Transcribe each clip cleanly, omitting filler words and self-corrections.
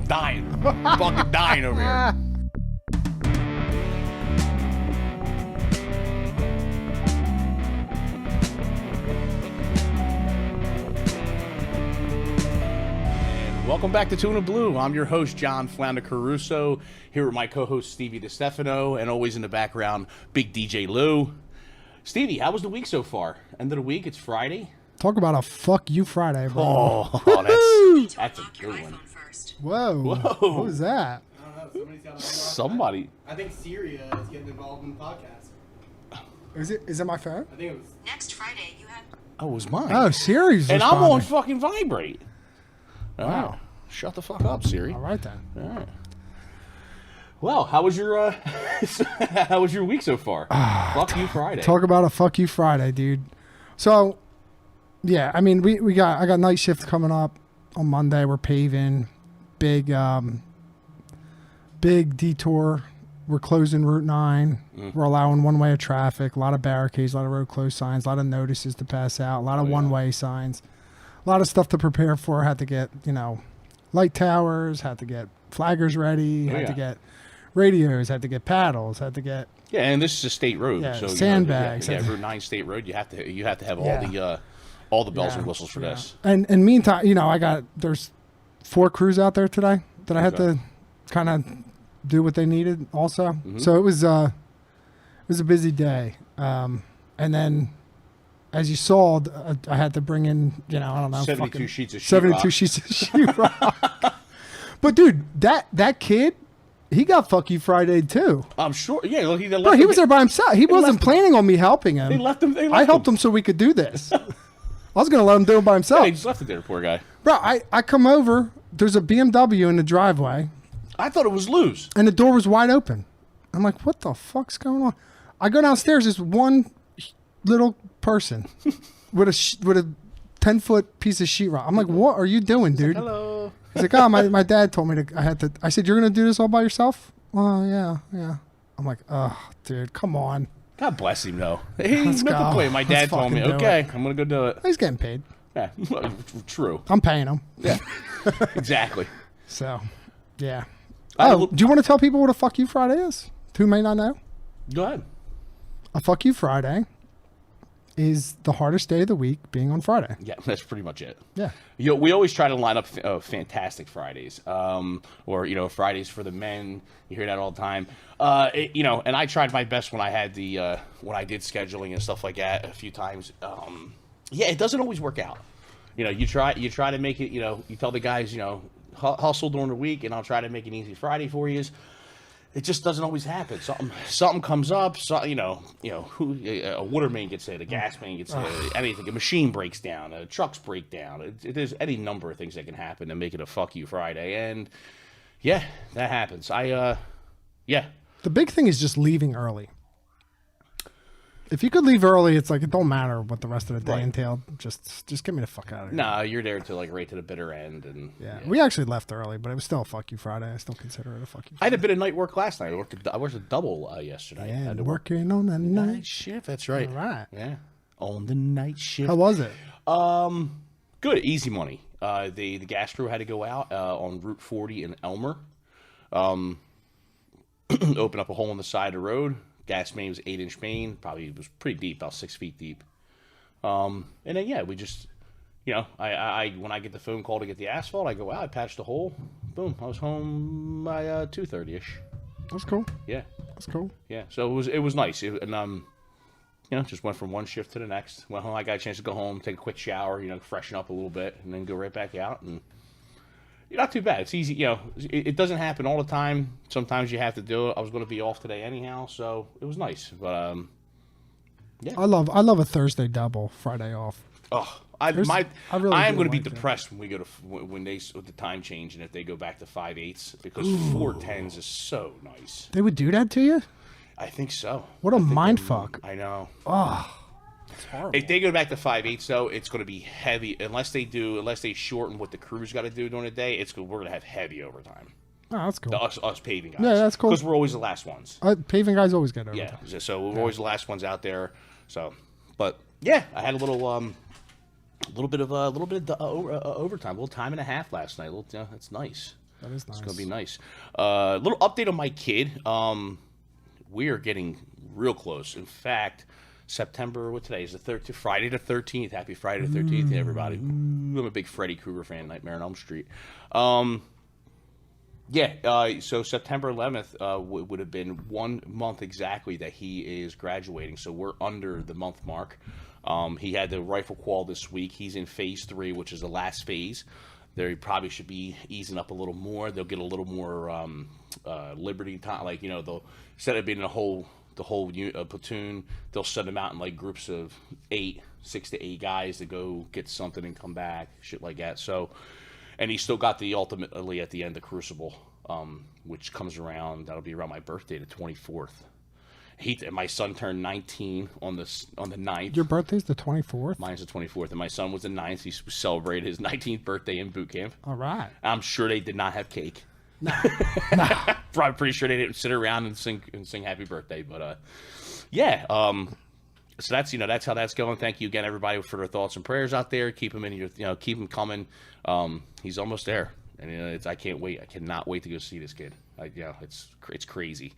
I'm dying. I'm fucking dying over here. Welcome back to Tuna Blue. I'm your host, John Flounder Caruso, here with my co-host, Stevie DeStefano, and always in the background, Big DJ Lou. Stevie, how was the week so far? End of the week, it's Friday. Talk about a fuck you Friday, bro. Oh, that's a good one. Whoa. What was that? I don't know. Somebody's got Somebody. I think Syria is getting involved in the podcast. Is it my phone? I think it was. Next Friday, you have. Oh, it was mine. Oh, Siri's and I'm on responding. fucking vibrate. Wow. Shut the fuck up, Siri. All right then. All right. Well, how was your how was your week so far? Fuck you Friday. Talk about a fuck you Friday, dude. So, yeah, I mean, I got night shift coming up on Monday. We're paving, big detour. We're closing Route 9. We're allowing one way of traffic. A lot of barricades, a lot of road closed signs, a lot of notices to pass out, a lot of one way signs, a lot of stuff to prepare for. Had to get light towers. Had to get flaggers ready. Had to get radios. Had to get paddles. Had to get and this is a state road, Yeah, so sandbags. Route 9 state road. You have to have all the bells and whistles for this. And meantime, there's 4 crews out there today that I had to kind of do what they needed also. Mm-hmm. So it was a busy day. And then as you saw, I had to bring in, I don't know, 72 sheets of sheetrock. 72 sheets of sheetrock. But dude, that kid, he got fuck you Friday too. I'm sure. Yeah, look, Bro, he was there by himself. He wasn't planning on me helping him. They left him. I helped him so we could do this. I was going to let him do it by himself. They just left it there, poor guy. Bro, I come over. There's a BMW in the driveway. I thought it was Lou's. And the door was wide open. I'm like, what the fuck's going on? I go downstairs. There's one little person with a 10-foot piece of sheetrock. I'm like, what are you doing, dude? Hello. He's like, oh, my dad told me I said, you're going to do this all by yourself? Oh, yeah. I'm like, oh, dude, come on. God bless him, though. Hey, Let's no go. complaint. My dad Let's told me, fucking do okay, it. I'm going to go do it. He's getting paid. Yeah, true. I'm paying him. Yeah, exactly. So, yeah. Oh, Do you want to tell people what a fuck you Friday is? Who may not know? Go ahead. A fuck you Friday is the hardest day of the week being on Friday. Yeah, that's pretty much it. Yeah. We always try to line up fantastic Fridays, or Fridays for the men. You hear that all the time. And I tried my best when I had when I did scheduling and stuff like that a few times. It doesn't always work out. You try to make it. You tell the guys, hustle during the week, and I'll try to make an easy Friday for you. It just doesn't always happen. Something comes up. So, a water main gets hit, a gas main gets hit, anything. A machine breaks down, trucks break down. There's any number of things that can happen to make it a fuck you Friday, and yeah, that happens. The big thing is just leaving early. If you could leave early, it's like it don't matter what the rest of the day entailed. Just get me the fuck out of here. No, you're there to right to the bitter end, and Yeah, we actually left early, but it was still a fuck you Friday. I still consider it a fuck you I Friday. had a bit of night work last night. I worked a double yesterday. I Yeah, had to working on the night. night shift. That's right. All right. Yeah, on the night shift. How was it? Good, easy money. The gas crew had to go out on Route 40 in Elmer. Open up a hole in the side of the road. Gas main was 8-inch main. Probably was pretty deep, about 6 feet deep. And then we just, I when I get the phone call to get the asphalt, I go out, I patch the hole. Boom, I was home by 2:30ish. That's cool. Yeah, That's cool. yeah. So it was nice. Just went from one shift to the next. Went home. I got a chance to go home, take a quick shower, freshen up a little bit, and then go right back out. And not too bad. It's easy. It doesn't happen all the time. Sometimes you have to do it. I was going to be off today anyhow, so it was nice. But yeah. I love a Thursday double, Friday off. Oh, I am do going to be like that. depressed when we go to when they with the time change and if they go back to 5/8 because 4/10s is so nice. They would do that to you? I think so. What a mind fuck. I know. Oh, it's horrible. If they go back to 5/8 though, it's going to be heavy unless they shorten what the crew's got to do during the day. We're going to have heavy overtime. Oh, that's cool. Us paving guys. Yeah, that's cool. Because we're always the last ones. Paving guys always get overtime. Yeah, so we're always the last ones out there. So, but yeah, I had a little bit of overtime, a little time and a half last night. That's nice. That is nice. It's gonna be nice. Little update on my kid. We are getting real close. In fact, September, what today is the Friday the 13th. Happy Friday the 13th to everybody. Ooh, I'm a big Freddy Krueger fan. Nightmare on Elm Street. So September 11th would have been 1 month exactly that he is graduating. So we're under the month mark. He had the rifle qual this week. He's in phase 3, which is the last phase. They probably should be easing up a little more. They'll get a little more liberty time. Like, they'll, instead of being the whole platoon, they'll send them out in like groups of 6 to 8 guys to go get something and come back, shit like that. So, and he still got the ultimately at the end the Crucible, which comes around. That'll be around my birthday, the 24th. My son turned 19 on the 9th. Your birthday's the 24th? Mine's the 24th, and my son was the 9th. He celebrated his 19th birthday in boot camp. All right. I'm sure they did not have cake. No. Probably pretty sure they didn't sit around and sing happy birthday. But yeah. So that's how that's going. Thank you again, everybody, for their thoughts and prayers out there. Keep them in your, keep them coming. He's almost there, and I can't wait. I cannot wait to go see this kid. It's crazy.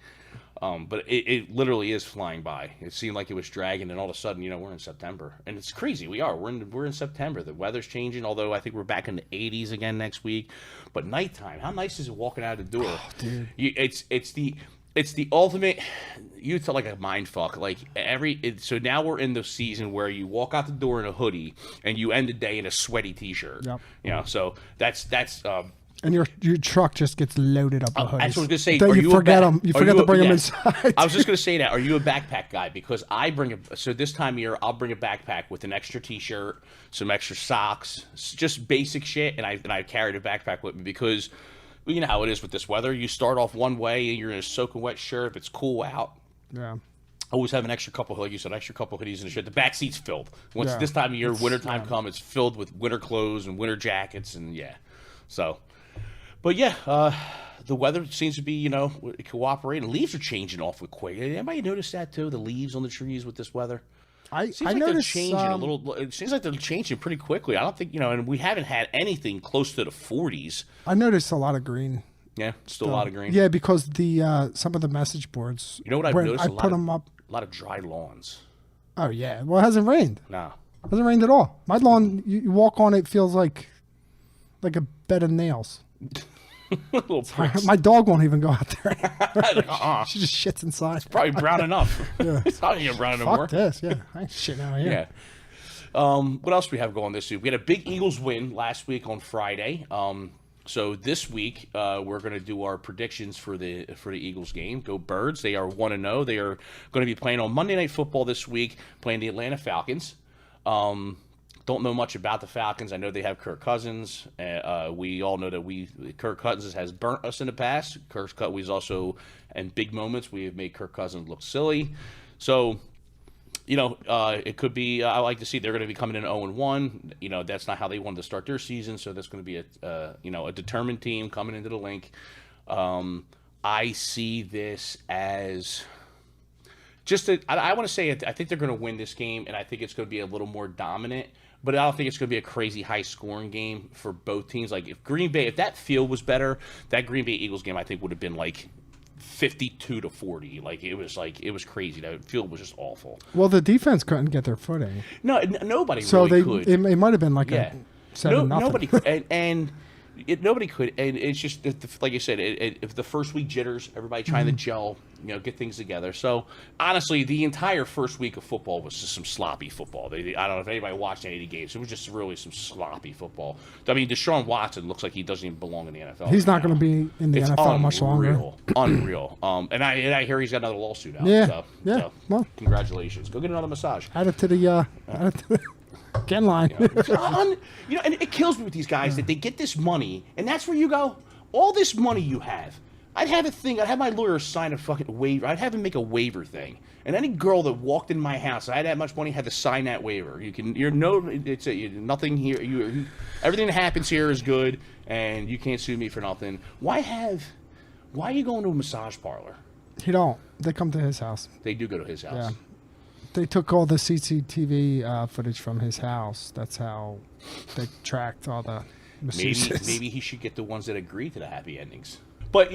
But it literally is flying by. It seemed like it was dragging, and all of a sudden, we're in September, and it's crazy. We're in September. The weather's changing. Although I think we're back in the 80s again next week. But nighttime, how nice is it walking out of the door? Oh, dude. It's the ultimate. You feel like a mind fuck. Like so now we're in the season where you walk out the door in a hoodie and you end the day in a sweaty t-shirt. Yep. So that's. And your truck just gets loaded up with hoodies. That's what I was gonna say. You forget them. You forget to bring them inside. I was just gonna say that. Are you a backpack guy? Because I so this time of year I'll bring a backpack with an extra t-shirt, some extra socks, just basic shit, and I carried a backpack with me because. You know how it is with this weather. You start off one way, and you're in a soaking wet shirt. If it's cool out, yeah. Always have an extra couple, like you said, extra couple hoodies and shit. The back seat's filled. Once this time of year, wintertime comes, it's filled with winter clothes and winter jackets, and So, but the weather seems to be, cooperating. Leaves are changing awfully quick. Anybody notice that too? The leaves on the trees with this weather. I like noticed they're changing a little. It seems like they're changing pretty quickly. I don't think and we haven't had anything close to the 40s. I noticed a lot of green. Yeah, still a lot of green. Yeah, because the some of the message boards. You know what I've noticed? I put them up. A lot of dry lawns. Oh yeah, well it hasn't rained. No, it hasn't rained at all. My lawn, you walk on it, feels like a bed of nails. Little pricks. My dog won't even go out there. She just shits inside. It's probably brown enough. Yeah. It's not even brown anymore. Fuck this. Yeah, I ain't shitting out here. Yeah. What else do we have going this week? We had a big Eagles win last week on Friday. So this week we're going to do our predictions for the Eagles game. Go Birds! They are 1-0. They are going to be playing on Monday Night Football this week, playing the Atlanta Falcons. Don't know much about the Falcons. I know they have Kirk Cousins. We all know that Kirk Cousins has burnt us in the past. We've also, in big moments, we have made Kirk Cousins look silly. So, it could be. I like to see they're going to be coming in 0-1. That's not how they wanted to start their season. So that's going to be a determined team coming into the link. I see this as. I want to say I think they're going to win this game, and I think it's going to be a little more dominant. But I don't think it's going to be a crazy high-scoring game for both teams. Like if that field was better, that Green Bay Eagles game I think would have been like 52-40. It was crazy. That field was just awful. Well, the defense couldn't get their footing. No, nobody. So really could. It might have been like a 7-0. Nobody could, nobody could, and it's just like you said. If the first week jitters, everybody trying to gel, get things together. So honestly, the entire first week of football was just some sloppy football. I don't know if anybody watched any of the games. It was just really some sloppy football. I mean, Deshaun Watson looks like he doesn't even belong in the NFL. He's not going to be in the NFL much longer. Unreal. And I hear he's got another lawsuit out. Yeah. So, well, congratulations. Go get another massage. Add it to the. Ken line. And it kills me with these guys that they get this money, and that's where you go. All this money you have, I'd have my lawyer sign a fucking waiver. I'd have him make a waiver thing, and any girl that walked in my house, I had that much money, had to sign that waiver. Nothing here. Everything that happens here is good, and you can't sue me for nothing. Why are you going to a massage parlor? He don't. They come to his house. They do go to his house. Yeah. They took all the CCTV footage from his house. That's how they tracked all the Maybe he should get the ones that agree to the happy endings. But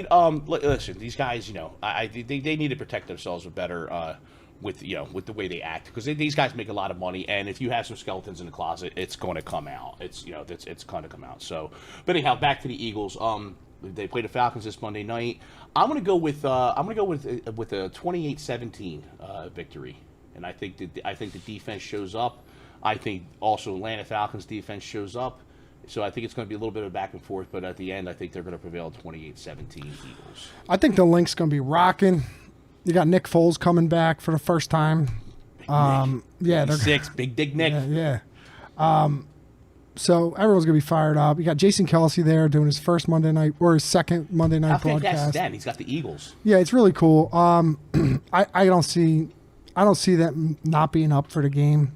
listen, these guys, they need to protect themselves better with the way they act, because these guys make a lot of money, and if you have some skeletons in the closet, it's going to come out. It's going to come out. So, but anyhow, back to the Eagles. They play the Falcons this Monday night. I'm going to go with a 28-17 victory, and I think the defense shows up. I think also Atlanta Falcons defense shows up. So I think it's going to be a little bit of back and forth, but at the end, I think they're going to prevail 28-17 Eagles. I think the Link's going to be rocking. You got Nick Foles coming back for the first time. Yeah, Big Dick Nick. Yeah. So everyone's going to be fired up. You got Jason Kelsey there doing his first Monday night or his second Monday night broadcast. How fantastic is that? He's got the Eagles. Yeah, it's really cool. I don't see that not being up for the game.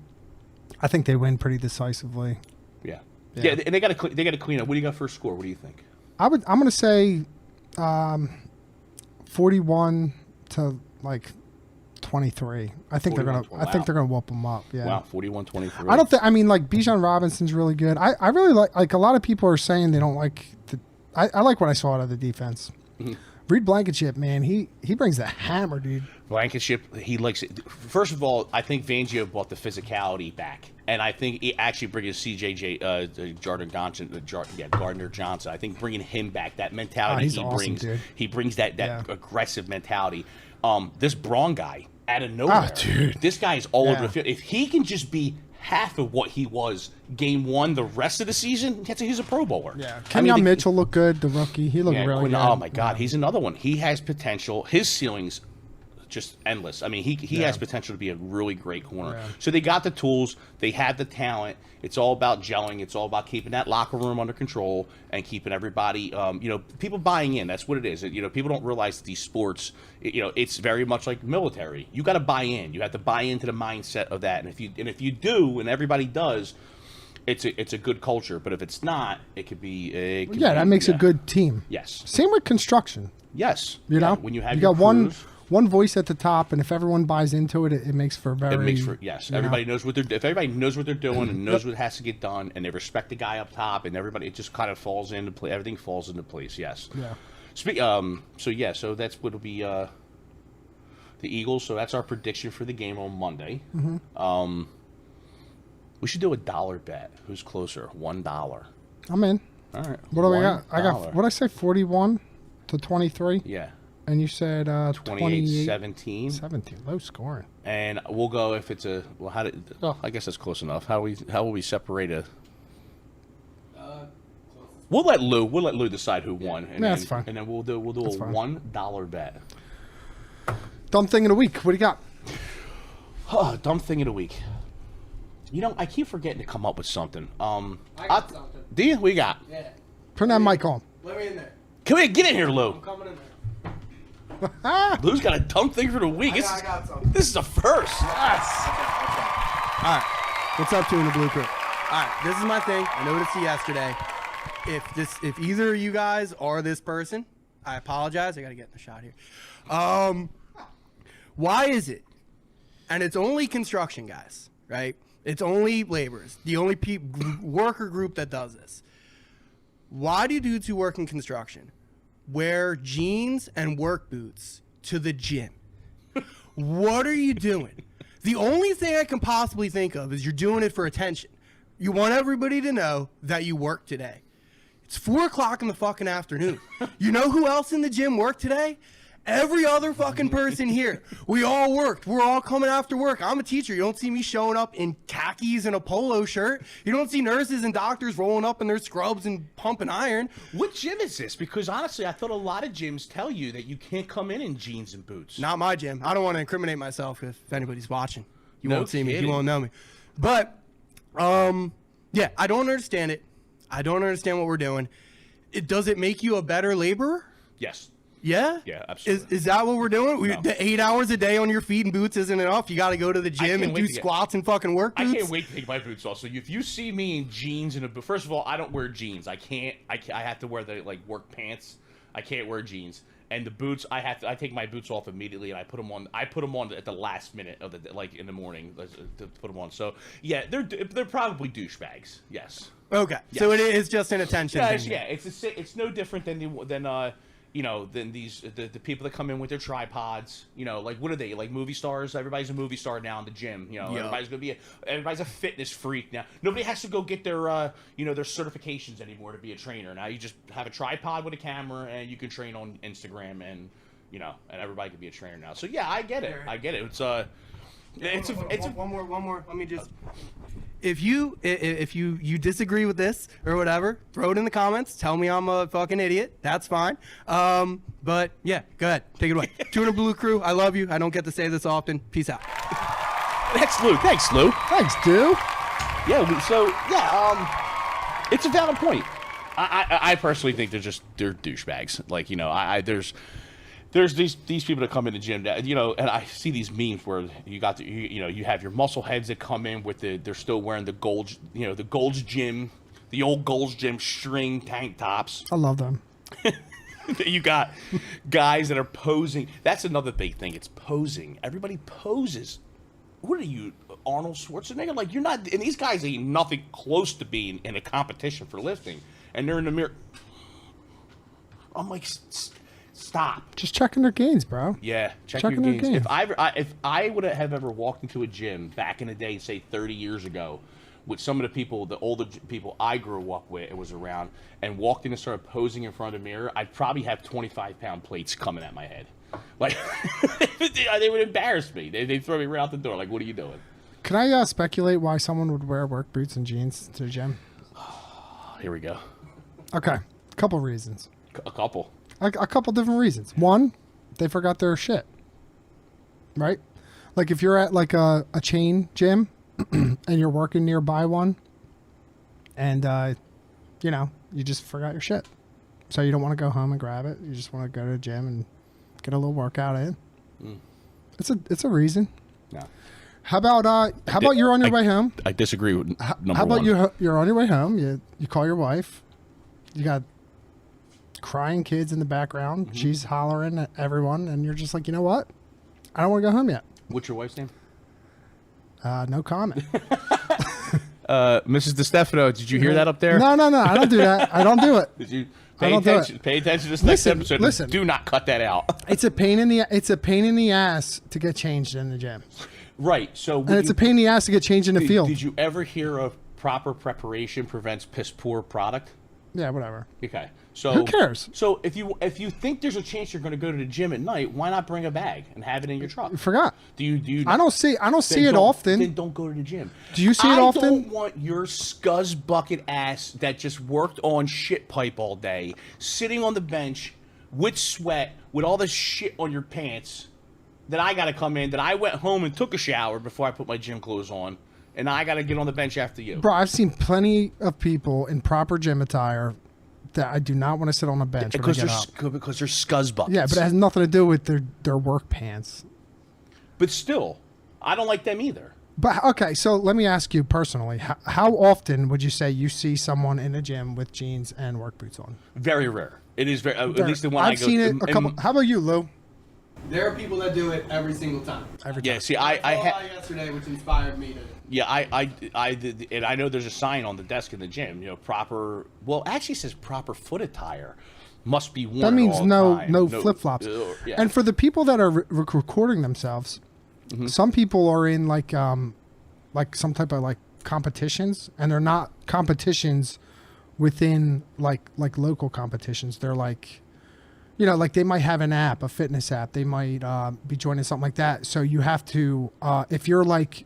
I think they win pretty decisively. Yeah, and they got to clean up. What do you got for a score? What do you think? I'm going to say 41 to 23. I think they're going to whoop them up. Yeah. Wow, 41-23. I don't think. I mean, Bijan Robinson's really good. I really like a lot of people are saying they don't like the. I like what I saw out of the defense. Mm-hmm. Reed Blankenship, man, he brings the hammer, dude. Blankenship, he likes it. First of all, I think Fangio brought the physicality back, and I think he actually brings Gardner Johnson. I think bringing him back, that mentality he brings that aggressive mentality. This Braun guy out of nowhere, dude. This guy is all over the field. If he can just be half of what he was game one the rest of the season, he's a Pro Bowler. Yeah, Kenyon Mitchell looked good, the rookie. He looked really good. Oh my God, he's another one. He has potential. His ceiling's just endless. I mean, he has potential to be a really great corner. Yeah. So they got the tools. They had the talent. It's all about gelling. It's all about keeping that locker room under control and keeping everybody, people buying in. That's what it is. People don't realize that these sports, it's very much like military. You got to buy in. You have to buy into the mindset of that. And if you do, and everybody does, it's a good culture. But if it's not, it could be. That makes a good team. Yes. Same with construction. Yes. When you got one voice at the top, and if everyone buys into it, it makes for very. It makes for everybody knows what they're. If everybody knows what they're doing and knows what has to get done, and they respect the guy up top, and everybody, it just kind of falls into place. Everything falls into place. Yes. Yeah. So that's what'll be the Eagles. So that's our prediction for the game on Monday. Mm-hmm. We should do a $1 bet. Who's closer? $1. I'm in. All right. What do we got? I got. What did I say? 41 to 23. Yeah. And you said 28-17. 17, low scoring. And we'll go if it's I guess that's close enough. How will we separate a? We'll let Lou decide who won. And that's fine. And then we'll do a $1 bet. Dumb thing of the week. What do you got? Dumb thing of the week. I keep forgetting to come up with something. I got something. Do you? What you got? Yeah. Turn that mic on. Let me in there. Come here, get in here, Lou. I'm coming in there. Lou's got a dumb thing for the week. I got something. This is a first. Yes. Okay. All right. What's up, Two in the Blue Crew? All right. This is my thing. I noticed it yesterday. If either of you guys are this person, I apologize. I got to get in the shot here. Why is it? And it's only construction guys, right? It's only laborers. The only worker group that does this. Why do dudes who work in construction wear jeans and work boots to the gym? What are you doing? The only thing I can possibly think of is you're doing it for attention. You want everybody to know that you work today. It's 4 o'clock in the fucking afternoon. You know who else in the gym worked today? Every other fucking person here. We all worked. We're all coming after work. I'm a teacher. You don't see me showing up in khakis and a polo shirt. You don't see nurses and doctors rolling up in their scrubs and pumping iron. What gym is this? Because honestly, I thought a lot of gyms tell you that you can't come in jeans and boots. Not my gym. I don't want to incriminate myself if anybody's watching. You No won't see me. kidding. You won't know me. But, yeah, I don't understand it. I don't understand what we're doing. Does it make you a better laborer? Yes. Yeah? Yeah, absolutely. Is that what we're doing? No. The 8 hours a day on your feet and boots isn't enough. You got to go to the gym and do squats and fucking work boots. I can't wait to take my boots off. So if you see me in jeans and first of all, I don't wear jeans. I have to wear the work pants. I can't wear jeans. And the boots, I take my boots off immediately, and I put them on. I put them on at the last minute of the like in the morning to put them on. So yeah, they're probably douchebags. Yes. Okay, so it is just an attention thing. Yeah. It's no different than the people that come in with their tripods. Like what are they, like movie stars? Everybody's a movie star now in the gym. Everybody's a fitness freak now. Nobody has to go get their their certifications anymore to be a trainer. Now you just have a tripod with a camera and you can train on Instagram and and everybody can be a trainer now. So yeah, I get it. It's one more. Let me just. If you disagree with this or whatever, throw it in the comments. Tell me I'm a fucking idiot. That's fine. But yeah, go ahead. Take it away. Tuna Blue Crew, I love you. I don't get to say this often. Peace out. Thanks, Lou. Thanks, dude. It's a valid point. I personally think they're douchebags. Like there's these people that come in the gym that, and I see these memes where you have your muscle heads that come in with they're still wearing the Gold's Gym, the old Gold's Gym string tank tops. I love them. You got guys that are posing. That's another big thing. It's posing. Everybody poses. What are you, Arnold Schwarzenegger? Like, you're not, and these guys ain't nothing close to being in a competition for lifting. And they're in the mirror. I'm like, stop. Just checking their gains, bro. Yeah, checking your gains. If I would have ever walked into a gym back in the day, say 30 years ago, with some of the people, the older people I grew up with and was around, and walked in and started posing in front of the mirror, I'd probably have 25-pound plates coming at my head. Like, they would embarrass me. They'd throw me right out the door. Like, what are you doing? Can I speculate why someone would wear work boots and jeans to the gym? Here we go. Okay, a couple reasons. A couple. A couple different reasons. One, they forgot their shit. Right? Like if you're at like a chain gym and you're working nearby one and you just forgot your shit. So you don't want to go home and grab it. You just want to go to the gym and get a little workout in. It's a reason. No. How about you're on your way home? I disagree with number one. How about you're on your way home, you call your wife, you got crying kids in the background, she's hollering at everyone, and you're just like, you know what? I don't want to go home yet. What's your wife's name? No comment. Mrs. DeStefano, did you hear that up there? No, I don't do that. I don't do it. Did you pay attention to this next episode? Listen. Do not cut that out. It's a pain in the ass to get changed in the gym. Right. So and it's a pain in the ass to get changed in the field. Did you ever hear of proper preparation prevents piss poor product? Yeah, whatever. Okay. So who cares? So if you think there's a chance you're going to go to the gym at night, why not bring a bag and have it in your truck? You forgot. Do you? I don't see it often. Then don't go to the gym. Do you see it often? I don't want your scuzz bucket ass that just worked on shit pipe all day, sitting on the bench with sweat, with all this shit on your pants. That I got to come in. That I went home and took a shower before I put my gym clothes on, and I got to get on the bench after you. Bro, I've seen plenty of people in proper gym attire that I do not want to sit on a bench because they're scuzz buckets. Yeah, but it has nothing to do with their work pants. But still, I don't like them either. But okay, so let me ask you personally: how often would you say you see someone in a gym with jeans and work boots on? Very rare. It is very. At least the one I've seen it a couple. How about you, Lou? There are people that do it every single time. Yeah, see, I had yesterday, which inspired me to. Yeah, I did, and I know there's a sign on the desk in the gym. Proper. Well, actually, it says proper foot attire must be worn. That means no no flip flops. Yeah. And for the people that are recording themselves, some people are in like some type of like competitions, and they're not competitions within like local competitions. They're like. Like they might have an app, a fitness app. They might be joining something like that. So you have to, if you're like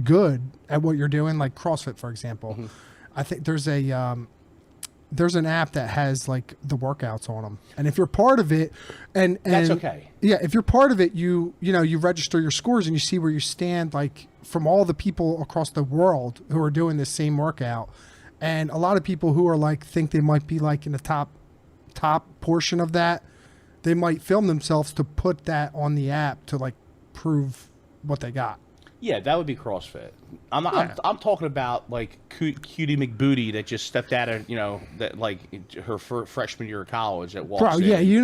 good at what you're doing, like CrossFit, for example, I think there's an app that has like the workouts on them. And if you're part of it, and that's okay. Yeah, if you're part of it, you register your scores and you see where you stand, like from all the people across the world who are doing this same workout. And a lot of people who are like think they might be like in the top portion of that, they might film themselves to put that on the app to like prove what they got. Yeah, that would be CrossFit. I'm not. Yeah. I'm talking about like Cutie McBooty that just stepped out of that like her freshman year of college that walks. Bro, yeah, in. you're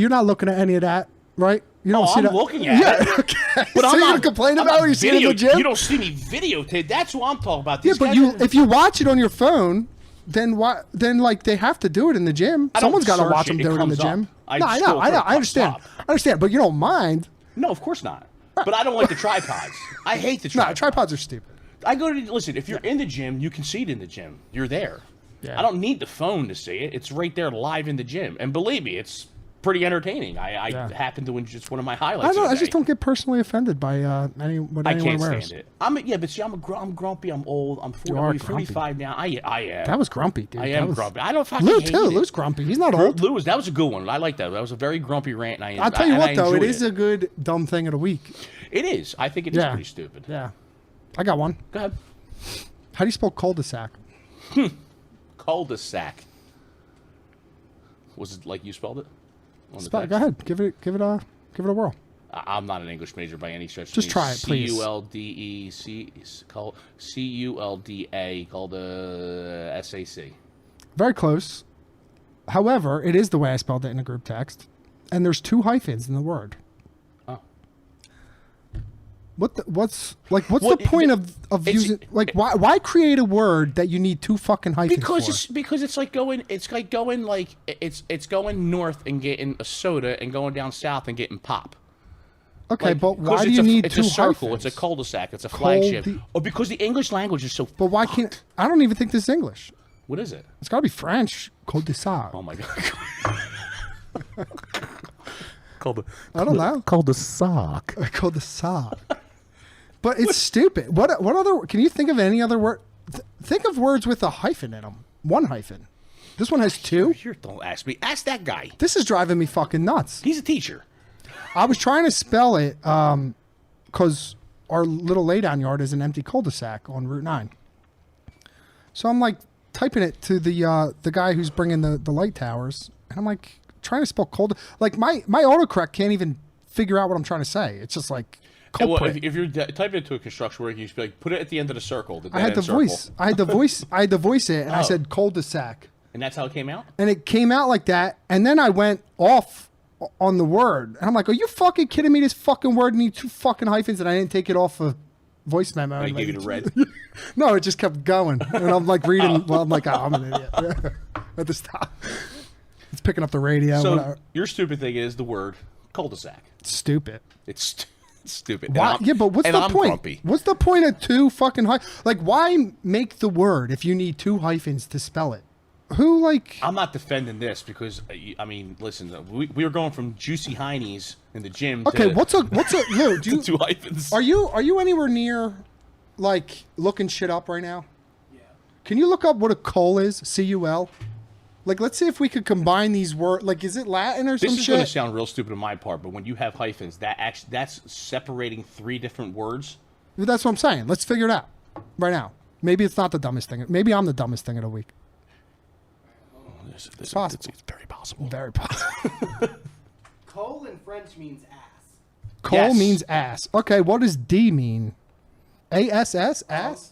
not looking at any of that, right? You don't see I'm that. looking at it. Yeah, okay. But so I'm you're not gonna complain I'm about not what you see in the gym? You don't see me videotape. That's what I'm talking about. Yeah, These but guys if you watch it on your phone, then why? Then like they have to do it in the gym. I don't Someone's got to search watch it. them It do it in the comes up. gym. I No, I scroll know, through it, I understand. comes up. I understand, but you don't mind. No, of course not. But I don't like the tripods. I hate the No, tripods. tripods are stupid. I go to listen. If you're in the gym, you can see it in the gym. You're there. Yeah. I don't need the phone to see it. It's right there, live in the gym. And believe me, it's pretty entertaining. I happen to win just one of my highlights. I just don't get personally offended by what I anyone can't wears. stand it. But see, I'm grumpy. I'm old. I'm You are 45 now. I am. That was grumpy, dude. I That am was, grumpy. I don't fucking Lou hate too. it. Lou's grumpy. He's not old. Lou that was a good one. I like that. That was a very grumpy rant. And I'll tell you what, though, it enjoyed is a good dumb thing of the week. It is. I think it is pretty stupid. Yeah. I got one. Go ahead. How do you spell cul-de-sac? Cul-de-sac. Was it like you spelled it? On the Go text? ahead. Give it a whirl. I'm not an English major by any stretch. Just try it, please. Culda called a SAC. Very close. However, it is the way I spelled it in a group text, and there's 2 hyphens in the word. Oh. What's the point of using why create a word that you need 2 fucking hyphens Because it's like going north and getting a soda and going down south and getting pop. Okay, Like, but why do it's you a, need it's 2 a circle, hyphens? it's a cul-de-sac, it's a flagship. Cul-de- Or because the English language is so But why can't I don't even think this is English. What is it? It's got to be French. Cul-de-sac. Oh my god. I don't know. Cul-de-sac. Cul-de-sac. But it's stupid. What other? Can you think of any other word? Think of words with a hyphen in them. 1 hyphen. This one has 2. Here, don't ask me. Ask that guy. This is driving me fucking nuts. He's a teacher. I was trying to spell it because our little laydown yard is an empty cul-de-sac on Route 9. So I'm like typing it to the guy who's bringing the light towers, and I'm like trying to spell like my autocorrect can't even figure out what I'm trying to say. It's just like Well, culprit. if you're typing it to a construction worker, you should be like, put it at the end of the circle. I had to voice it, and I Oh. said cul-de-sac, And that's how it came out? and it came out like that. And then I went off on the word, and I'm like, "Are you fucking kidding me? This fucking word needs 2 fucking hyphens," and I didn't take it off a voice memo. I And gave you like- the red. No, it just kept going, and I'm like reading. Well, I'm like, oh, I'm an idiot. At this time, it's picking up the radio. So whatever. your stupid thing is the word cul-de-sac. Stupid. It's stupid. Why? Yeah, but what's and the I'm point? Grumpy. What's the point of 2 fucking like? Why make the word if you need 2 hyphens to spell it? Who like? I'm not defending this because I mean, listen, we were going from juicy heinies in the gym. Okay, to, what's a no? Do to you, 2 hyphens. are you anywhere near like looking shit up right now? Yeah. Can you look up what a cul is? CUL. Like, let's see if we could combine these words. Like, is it Latin or This some is shit? going to sound real stupid on my part, but when you have hyphens, that's separating 3 different words. That's what I'm saying. Let's figure it out right now. Maybe it's not the dumbest thing. Maybe I'm the dumbest thing of the week. It's possible. It's very possible. Very possible. Cul in French means ass. Cul Yes. means ass. Okay, what does D mean? ASS? Ass?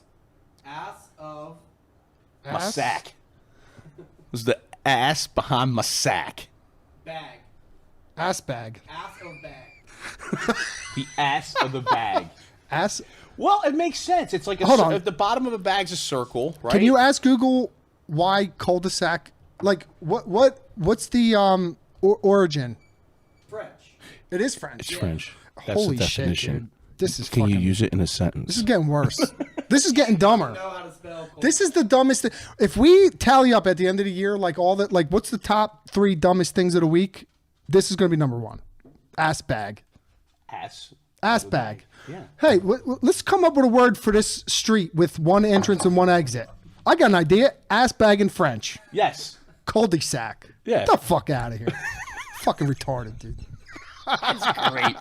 Ass of My Ass? sack. This is the ass behind my sack. bag. Ass bag. Ass of bag. The ass of the bag. Ass. Well, it makes sense. It's like Hold on. If the bottom of a bag's a circle, right? Can you ask Google why cul-de-sac? Like, what's the origin? French. It is French. It's French. Holy shit, dude. This is Can fucking, you use it in a sentence? This is getting worse. This is getting dumber. Know how to spell cul. This is the dumbest thing. If we tally up at the end of the year, like all that, like what's the top 3 dumbest things of the week? This is going to be number 1. Ass bag. ass. Ass bag. Yeah. Hey, let's come up with a word for this street with 1 entrance and 1 exit. I got an idea. Ass bag in French. Yes. Cul-de-sac. Yeah. Get the fuck out of here. Fucking retarded, dude. That's great.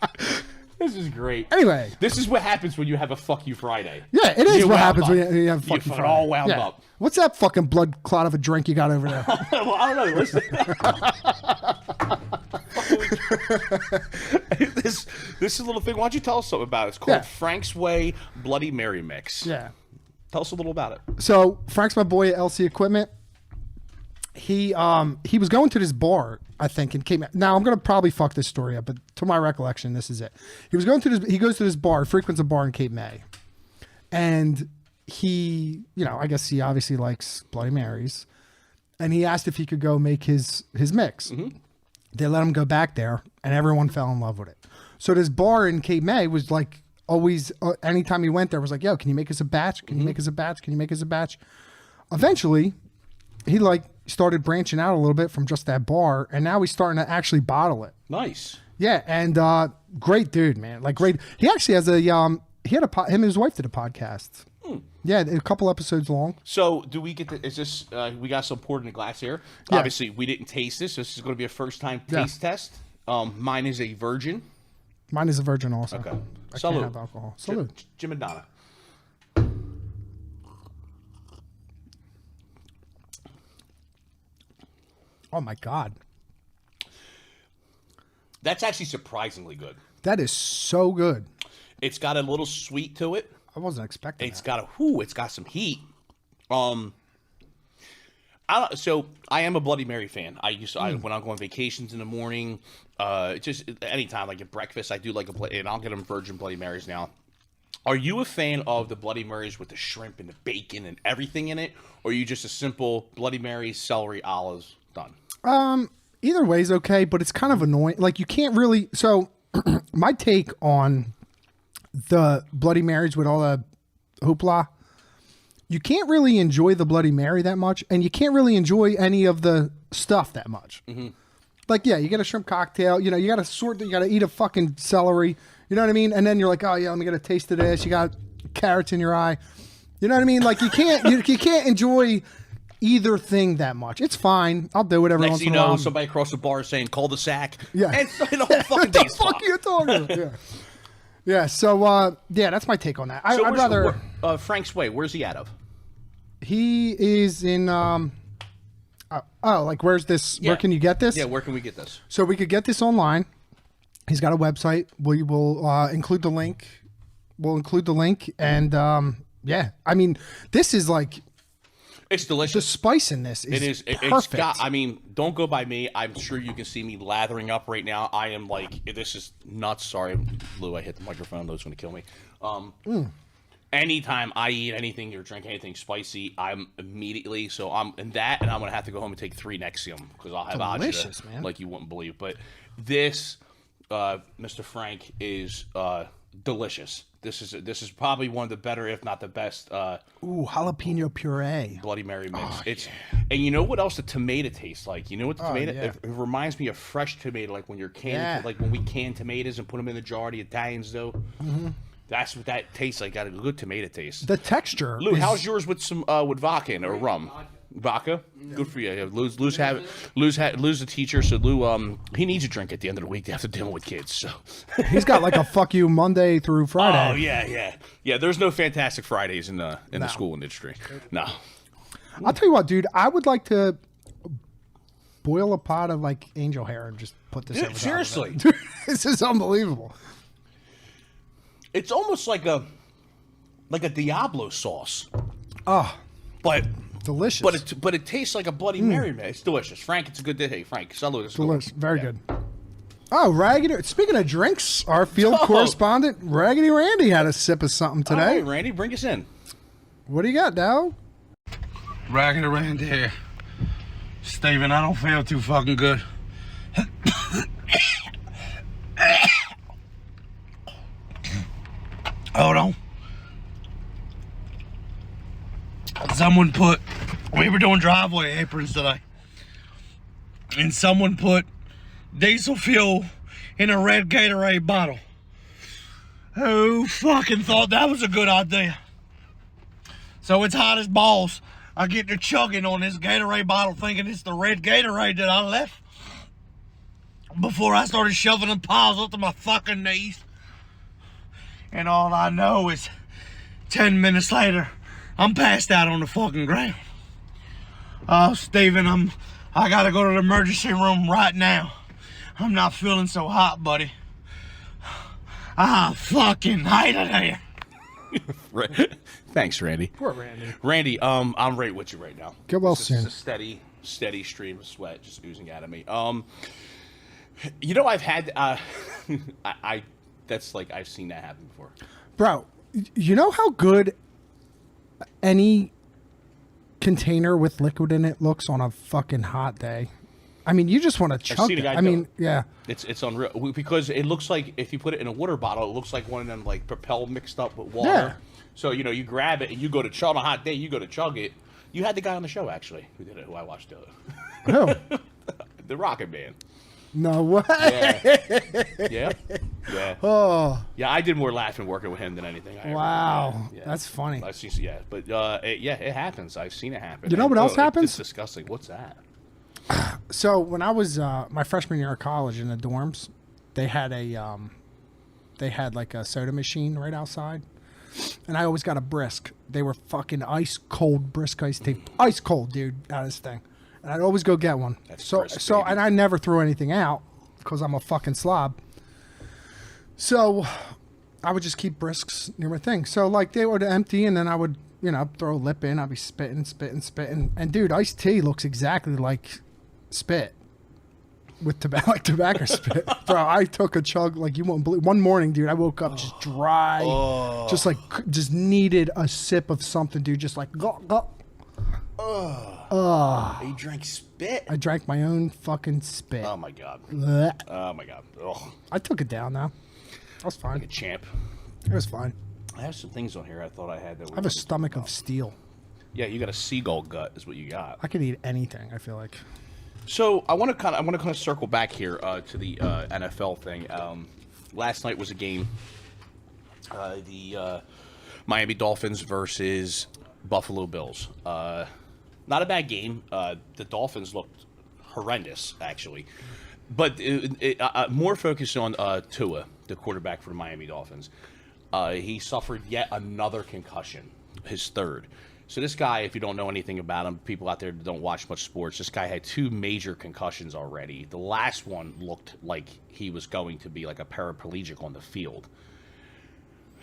This is great. Anyway. This is what happens when you have a fuck you Friday. Yeah, it is You what wound happens up. when you have You fucking fucking all wound up. What's that fucking blood clot of a drink you got over there? Well, I don't know. Listen. this is a little thing. Why don't you tell us something about it? It's called Frank's Way Bloody Mary Mix. Yeah. Tell us a little about it. So Frank's my boy at LC Equipment. He was going to this bar, I think, and came. Now I'm gonna probably fuck this story up, but to my recollection, this is it. He goes to this bar, frequents a bar in Cape May, and he, I guess he obviously likes Bloody Marys, and he asked if he could go make his mix. Mm-hmm. They let him go back there, and everyone fell in love with it. So this bar in Cape May was like always, anytime he went there, was like, yo, can you make us a batch? Can you make us a batch? Can you make us a batch? Eventually, he started branching out a little bit from just that bar, and now he's starting to actually bottle it. Nice. Yeah, and great dude, man. Like great. He actually has him and his wife did a podcast. Yeah, a couple episodes long. So, do we get is this, we got some poured in a glass here. Yeah. Obviously, we didn't taste this. This is going to be a first-time taste test. Mine is a virgin. Mine is a virgin also. Okay. I Salud. can't have alcohol. Salud. Jim and Donna. Oh, my God. That's actually surprisingly good. That is so good. It's got a little sweet to it. I wasn't expecting It's got it's got some heat. So I am a Bloody Mary fan. When I'm going vacations in the morning, just anytime, like at breakfast, I do like and I'll get them virgin Bloody Marys now. Are you a fan of the Bloody Marys with the shrimp and the bacon and everything in it? Or are you just a simple Bloody Mary, celery, olives, done? Either way is okay, but it's kind of annoying. Like you can't really, so my take on the Bloody Marys with all the hoopla, you can't really enjoy the Bloody Mary that much, and you can't really enjoy any of the stuff that much. Mm-hmm. Like, yeah, you get a shrimp cocktail, you got to eat a fucking celery, you know what I mean? And then you're like, oh yeah, let me get a taste of this. You got carrots in your eye. You know what I mean? Like you can't enjoy either thing that much. It's fine. I'll do it every once in a while. Somebody across the bar is saying cul-de-sac. Yeah. And the whole fucking thing. What the fuck are you talking about? Yeah. Yeah, so, that's my take on that. I'd rather... Frank's Way, where's he out of? He is in, where's this? Yeah. Where can you get this? Yeah, where can we get this? So we could get this online. He's got a website. We will include the link. We'll include the link. And, I mean, this is like... It's delicious. The spice in this is perfect. Don't go by me. I'm sure you can see me lathering up right now. I am like, this is nuts. Sorry, Lou, I hit the microphone. Lou's going to kill me. Anytime I eat anything or drink anything spicy, I'm immediately, I'm going to have to go home and take 3 Nexium because I'll have delicious, agita man. Like you wouldn't believe. But this, Mr. Frank, is delicious. This is probably one of the better, if not the best. Jalapeno puree. Bloody Mary mix. Oh, And you know what else the tomato tastes like? You know what the tomato? Yeah. It reminds me of fresh tomato, like when you're canning, like when we can tomatoes and put them in the jar. The Italians do. Mm-hmm. That's what that tastes like. Got a good tomato taste. The texture. Lou, how's yours with some with vodka or rum? Vodka, good for you. Yeah, Lou's a teacher, so Lou he needs a drink at the end of the week after dealing with kids. So he's got like a fuck you Monday through Friday. Oh yeah. There's no Fantastic Fridays in the school industry. No. I'll tell you what, dude. I would like to boil a pot of like angel hair and just put this. Dude, seriously, dude, this is unbelievable. It's almost like a Diablo sauce. Oh, but. Delicious. But it tastes like a Bloody Mary, man. It's delicious. Frank, it's a good day. Hey, Frank, salute. Delicious. Very good. Oh, Raggedy. Speaking of drinks, our field correspondent, Raggedy Randy, had a sip of something today. All right, Randy, bring us in. What do you got, dog? Raggedy Randy here. Steven, I don't feel too fucking good. Hold on. We were doing driveway aprons today, and someone put diesel fuel in a red Gatorade bottle. Who fucking thought that was a good idea? So it's hot as balls. I get to chugging on this Gatorade bottle thinking it's the red Gatorade that I left before I started shoving them piles up to my fucking knees. And all I know is 10 minutes later, I'm passed out on the fucking ground. Steven, I gotta go to the emergency room right now. I'm not feeling so hot, buddy. Fucking hate it here. Thanks, Randy. Poor Randy. Randy, I'm right with you right now. Get well This soon. is a steady stream of sweat just oozing out of me. You know, I've had that's like I've seen that happen before. Bro, you know how good any container with liquid in it looks on a fucking hot day? I mean, you just want to chug seen a it. guy I do mean, it. yeah. It's unreal because it looks like if you put it in a water bottle, it looks like one of them like Propel mixed up with water. Yeah. So you know, you grab it and you go to chug on a hot day. You go to chug it. You had the guy on the show actually who did it, who I watched do it. Who? The Rocket Man. No way. Yeah. Yeah. Oh, Yeah, I did more laughing working with him than anything. I ever wow. did. Yeah. That's funny. I've seen, yeah, but it happens. I've seen it happen. You know what else happens? It's disgusting. What's that? So when I was my freshman year of college in the dorms, they had like a soda machine right outside, and I always got a brisk. They were fucking ice cold brisk iced tea, ice cold, dude, out of this thing. And I'd always go get one. That's so brisk, so baby. and I never threw anything out because I'm a fucking slob. So I would just keep brisks near my thing. So like they would empty, and then I would throw a lip in. I'd be spitting, and dude, iced tea looks exactly like spit with tobacco spit. Bro, I took a chug like you won't believe. One morning, dude, I woke up just dry, just needed a sip of something, dude. Just like go. You drank spit? I drank my own fucking spit. Oh my god. Blech. Oh my god. Ugh. I took it down though. I was Like a fine. champ. It was fine. I have some things on here I thought I had that. I have a stomach of steel. Yeah, you got a seagull gut, is what you got. I could eat anything. I feel like. So I want to kind of circle back here to the NFL thing. Last night was a game. The Miami Dolphins versus Buffalo Bills. Not a bad game. The Dolphins looked horrendous, actually. But more focused on Tua, the quarterback for the Miami Dolphins. He suffered yet another concussion, his third. So this guy, if you don't know anything about him, people out there that don't watch much sports, this guy had 2 major concussions already. The last one looked like he was going to be like a paraplegic on the field.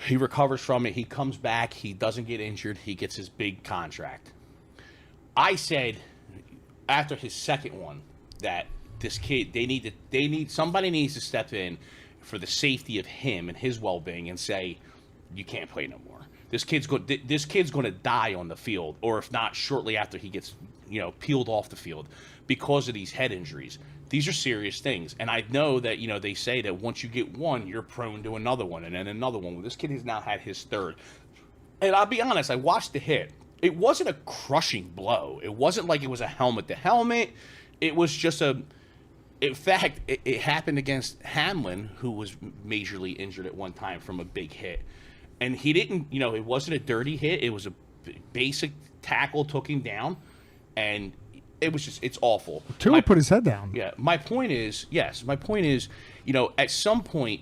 He recovers from it. He comes back. He doesn't get injured. He gets his big contract. I said after his second one that this kid, somebody needs to step in for the safety of him and his well-being and say, you can't play no more. This kid's going to die on the field, or if not, shortly after he gets, peeled off the field because of these head injuries. These are serious things, and I know that they say that once you get one, you're prone to another one, and then another one. Well, this kid has now had his third, and I'll be honest, I watched the hit. It wasn't a crushing blow. It wasn't like it was a helmet to helmet. It was just in fact, it happened against Hamlin, who was majorly injured at one time from a big hit. And he didn't, it wasn't a dirty hit. It was a basic tackle, took him down. And it was just, it's awful. Tua put his head down. Yeah. My point is, at some point,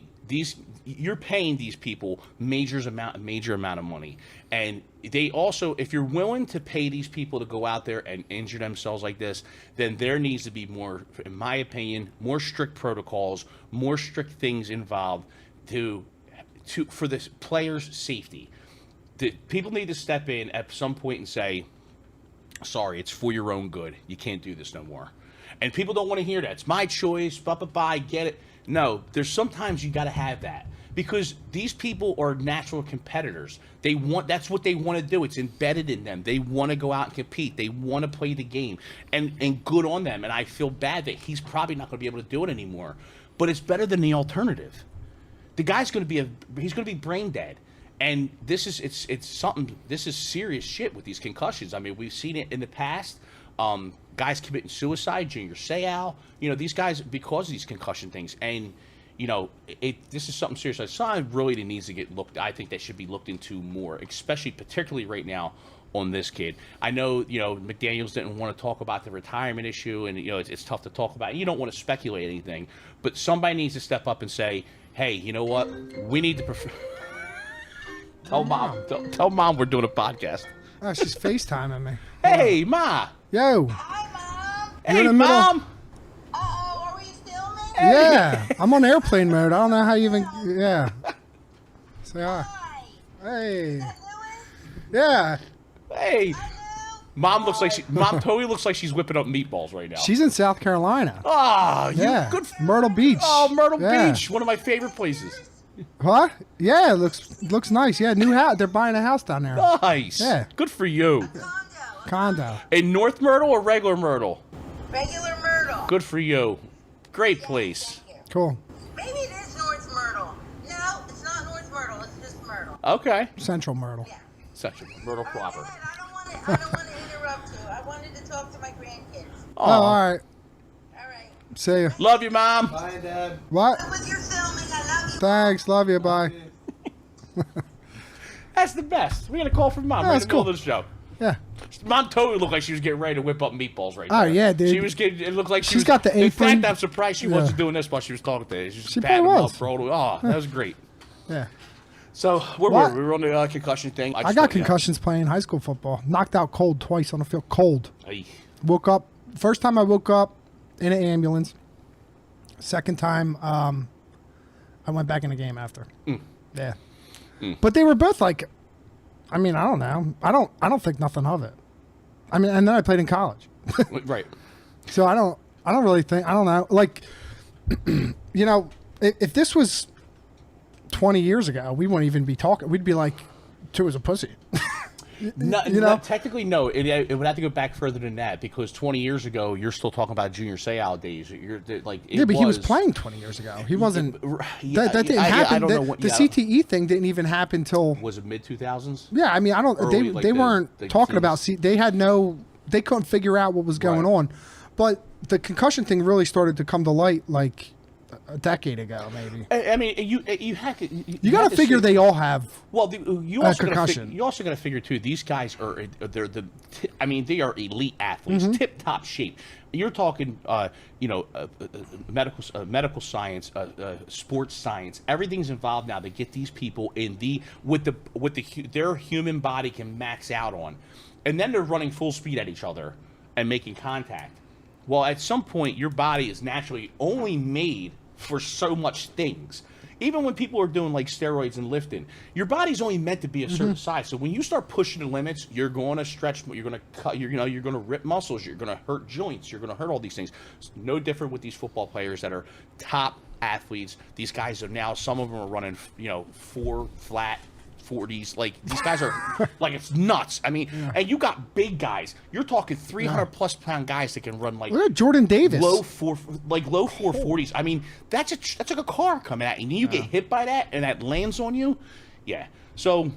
you're paying these people major amount of money. And they also, if you're willing to pay these people to go out there and injure themselves like this, then there needs to be more, in my opinion, more strict protocols, more strict things involved for the players' safety. The people need to step in at some point and say, sorry, it's for your own good. You can't do this no more. And people don't want to hear that. It's my choice, I get it. No, there's sometimes you got to have that. Because these people are natural competitors. That's what they want to do. It's embedded in them. They want to go out and compete. They want to play the game. And good on them. And I feel bad that he's probably not going to be able to do it anymore. But it's better than the alternative. The guy's going to be brain dead. And this is serious shit with these concussions. I mean, we've seen it in the past. Guys committing suicide, Junior Seau, these guys, because of these concussion things. And this is something serious. It's something really that needs to get looked. I think that should be looked into more, particularly right now on this kid. I know, McDaniels didn't want to talk about the retirement issue, and it's tough to talk about. You don't want to speculate anything, but somebody needs to step up and say, "Hey, you know what? We need to." Tell mom we're doing a podcast. Oh, she's FaceTiming me. Hey, Ma. Yo. Hi, Mom. Hey, in the middle. Mom. Uh-oh, are we filming? Yeah, I'm on airplane mode. I don't know how you even. Yeah. Say hi. Hey. Yeah. Hey. Mom totally looks like she's whipping up meatballs right now. She's in South Carolina. Oh, Yeah. good. Myrtle Beach. Oh, Myrtle Yeah. Beach, one of my favorite places. What? Yeah, it looks nice. Yeah, new house. They're buying a house down there. Nice. Yeah. Good for you. Condo. In North Myrtle or regular Myrtle? Regular Myrtle. Good for you. Great place. Cool. Maybe it is North Myrtle. No, it's not North Myrtle. It's just Myrtle. Okay. Central Myrtle. Yeah. Section Myrtle Go proper. ahead. I don't want to interrupt you. I wanted to talk to my grandkids. Oh, all right. All right. See you. Love you, Mom. Bye, Dad. What? Good with your filming. I love you. Thanks. Love you. Bye. That's the best. We got a call from Mom Yeah, right in that's the middle cool. of the show. Yeah. Mom totally looked like she was getting ready to whip up meatballs right Oh, there. yeah, dude. She was getting. It looked like She's got the In apron. fact, I'm surprised she Yeah. wasn't doing this while she was talking to you. She was She patting probably him was. up, bro. Oh, that was great. Yeah. So where What? were we? We were on the concussion thing. I just got thought, you know, concussions playing high school football. Knocked out cold twice on the field. Cold. ay, Woke up. First time I woke up in an ambulance. Second time, I went back in the game after. Yeah. But they were both like, I mean, I don't know. I don't think nothing of it. I mean, and then I played in college. right. So I don't really think, I don't know. Like, you know, if this was 20 years ago, we wouldn't even be talking. We'd be like, two is a pussy. No, You know? technically, no. It would have to go back further than that because 20 years ago, you're still talking about Junior Seau days. Yeah, but he was playing 20 years ago. He wasn't. Yeah, that didn't I happen. don't know what, the yeah, CTE thing didn't even happen till. was it mid 2000s? Yeah, I mean, I don't. Early, like they the- weren't the talking teams. about. They had no. They couldn't figure out what was going Right. on, but the concussion thing really started to come to light like a decade ago, maybe. I mean, you have to. You got to figure they all have. Well, you also got concussion. to figure too. These guys are I mean, they are elite athletes, tip top shape. You're talking, medical science, sports science. Everything's involved now to get these people in their human body can max out on, and then they're running full speed at each other and making contact. Well, at some point, your body is naturally only made for so much things. Even when people are doing like steroids and lifting, your body's only meant to be a certain size. So when you start pushing the limits, you're going to stretch, you're going to cut, you're going to rip muscles, you're going to hurt joints, you're going to hurt all these things. It's no different with these football players that are top athletes. These guys are now, some of them are running, 4 flat 40s. Like these guys are like, it's nuts. I mean, and you got big guys. You're talking 300 plus pound guys that can run like Look at Jordan Davis. low 440s. I mean, that's like a car coming at you. And you get hit by that, and that lands on you. Yeah. So,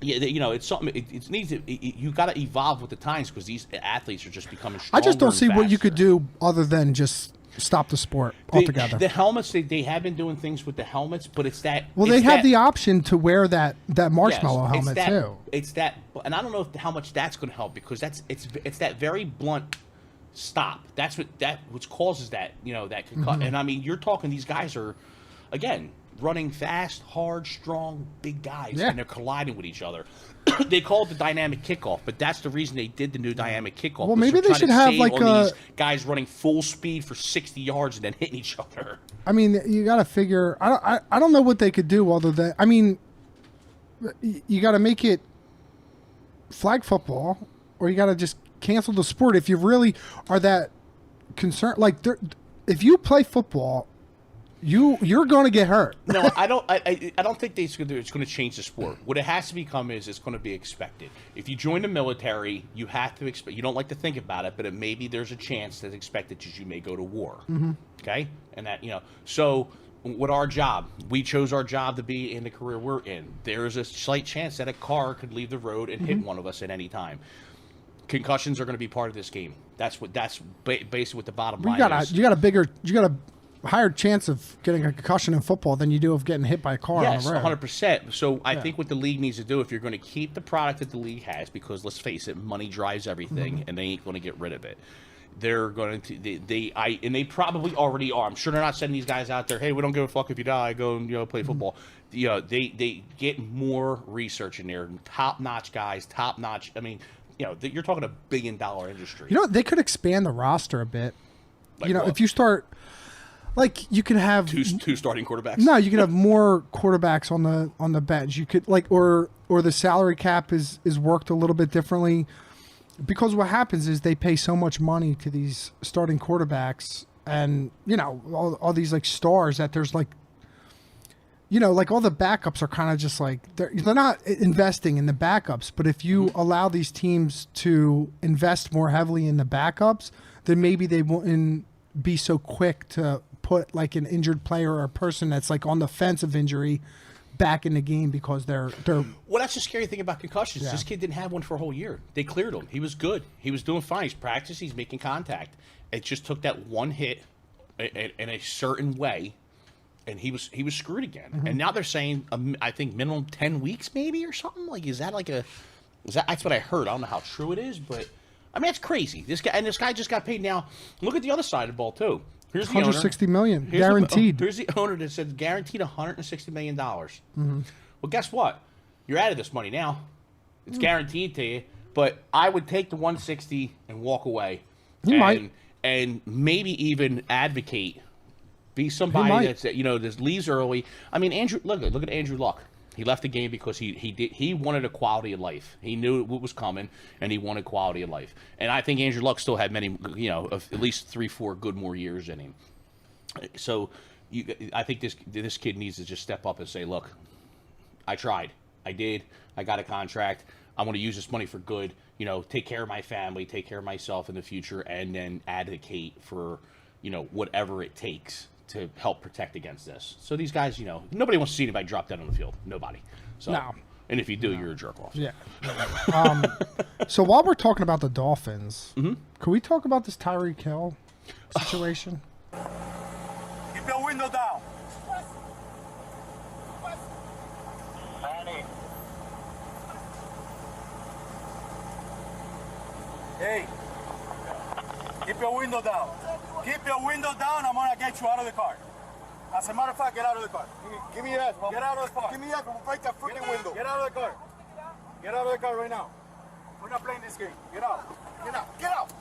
yeah, it's something. It needs to. You got to evolve with the times because these athletes are just becoming stronger. I just don't and see what you faster. could do other than just stop the sport altogether. The helmets, they have been doing things with the helmets, but it's that. Well, they have the option to wear that marshmallow Yes, helmet too. It's that, and I don't know how much that's going to help because it's that very blunt stop. That's what causes that that Mm-hmm. and I mean you're talking these guys are, again, running fast, hard, strong, big guys, Yeah. and they're colliding with each other. They call it the dynamic kickoff, but that's the reason they did the new dynamic kickoff. Well, was maybe they're they trying should to have, save like, on these guys running full speed for 60 yards and then hitting each other. I mean, you got to figure. I don't know what they could do other than. I mean, you got to make it flag football, or you got to just cancel the sport if you really are that concerned. Like, if you play football, you're going to get hurt. No, I don't think it's going to change the sport. What it has to become is it's going to be expected. If you join the military, you have to expect. You don't like to think about it, but maybe there's a chance that's expected that you may go to war. Okay, and that So, with our job, we chose our job to be in the career we're in. There is a slight chance that a car could leave the road and hit one of us at any time. Concussions are going to be part of this game. That's basically what the bottom line is. You got a higher chance of getting a concussion in football than you do of getting hit by a car Yes, on the road. 100%. So I think what the league needs to do, if you're going to keep the product that the league has, because let's face it, money drives everything, and they ain't going to get rid of it. They're going to they probably already are. I'm sure they're not sending these guys out there. Hey, we don't give a fuck if you die. Go and play football. They get more research in there. Top notch guys. Top notch. I mean, you're talking a $1 billion industry. They could expand the roster a bit. Like what? If you start, Like you could have two starting quarterbacks. No, you could have more quarterbacks on the bench. You could or the salary cap is worked a little bit differently, because what happens is they pay so much money to these starting quarterbacks, and all these like stars that there's like, like all the backups are kind of just like they're not investing in the backups. But if you allow these teams to invest more heavily in the backups, then maybe they wouldn't be so quick to put like an injured player or a person that's like on the fence of injury back in the game, because they're Well, that's the scary thing about concussions. Yeah. This kid didn't have one for a whole year. They cleared him. He was good. He was doing fine. He's practicing. He's making contact. It just took that one hit in a certain way, and he was screwed again. And now they're saying I think minimum 10 weeks maybe or something. Like that's what I heard. I don't know how true it is, but I mean, it's crazy. This guy just got paid. Now look at the other side of the ball too. Here's the owner. $160 million Here's guaranteed. Here's the owner that said guaranteed $160 million. Well, guess what? You're out of this money now. It's guaranteed to you. But I would take the 160 and walk away. And maybe even advocate. Be somebody that's just leaves early. I mean, look at Andrew Luck. He left the game because he wanted a quality of life. He knew what was coming, and he wanted quality of life. And I think Andrew Luck still had many, at least 3-4 good more years in him. So I think this kid needs to just step up and say, look, I tried. I did. I got a contract. I want to use this money for good. Take care of my family, take care of myself in the future, and then advocate for, whatever it takes to help protect against this. So these guys, nobody wants to see anybody drop dead on the field. Nobody. So, No. And if you do, you're a jerk off. Yeah. So while we're talking about the Dolphins, can we talk about this Tyreek Hill situation? Keep your window down. Hey, keep your window down. Keep your window down. I'm gonna get you out of the car. As a matter of fact, get out of the car. Give me that. Get out of the car. Give me that. We'll break that freaking window. Get out of the car. Get out of the car right now. We're not playing this game. Get out. Get out. Get out.